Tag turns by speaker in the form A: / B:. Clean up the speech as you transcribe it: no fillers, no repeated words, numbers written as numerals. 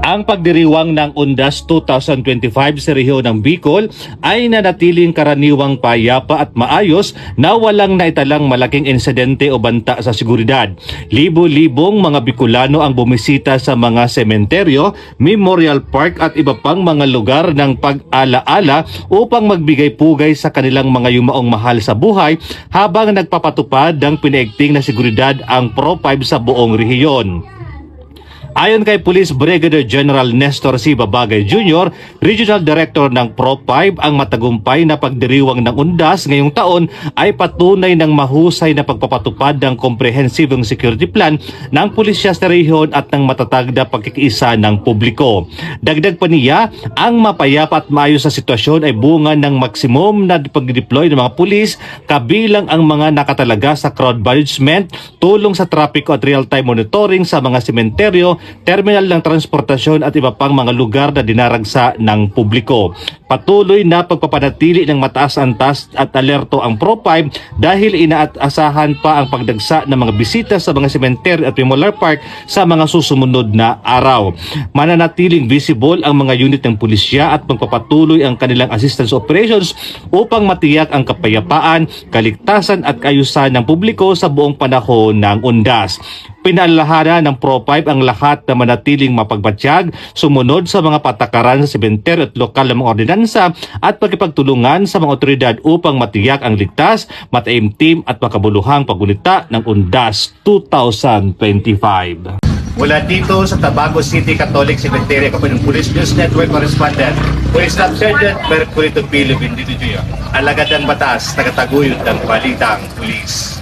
A: Ang pagdiriwang ng Undas 2025 sa rehiyon ng Bicol ay nanatiling karaniwang payapa at maayos na walang naitalang malaking insidente o banta sa seguridad. Libo-libong mga Bicolano ang bumisita sa mga sementeryo, memorial park at iba pang mga lugar ng pag-alaala upang magbigay pugay sa kanilang mga yumaong mahal sa buhay habang nagpapatupad ng pinaigting na seguridad ang Pro-5 sa buong rehiyon. Ayon kay Police Brigadier General Nestor C. Babagay Jr., Regional Director ng Pro-5, ang matagumpay na pagdiriwang ng Undas ngayong taon ay patunay ng mahusay na pagpapatupad ng komprehensibong security plan ng pulisya sa rehiyon at ng matatag na pagkikiisa ng publiko. Dagdag pa niya, ang mapayapa at maayos na sitwasyon ay bunga ng maksimum na pag-deploy ng mga pulis kabilang ang mga nakatalaga sa crowd management, tulong sa trapiko at real-time monitoring sa mga sementeryo, terminal ng transportasyon at iba pang mga lugar na dinaragsa ng publiko. Patuloy na pagpapanatili ng mataas antas at alerto ang Pro-5 dahil inaasahan pa ang pagdagsa ng mga bisita sa mga sementeryo at memorial park sa mga susumunod na araw. Mananatiling visible ang mga unit ng pulisya at magpapatuloy ang kanilang assistance operations upang matiyak ang kapayapaan, kaligtasan at kaayusan ng publiko sa buong panahon ng Undas. Pinaalalahanan ng Pro-5 ang lahat na manatiling mapagbatyag, sumunod sa mga patakaran sa sementeryo at lokal na mga ordinansa at pagkipagtulungan sa mga otoridad upang matiyak ang ligtas, mataimtim at makabuluhang paggunita ng Undas 2025. Mula dito sa Tabaco City Catholic Cemetery, kami ng Police News Network Correspondent, Police Staff Sergeant Mercury Tupilo Bindito, alagad ng batas, tagataguyod ng balitang pulis.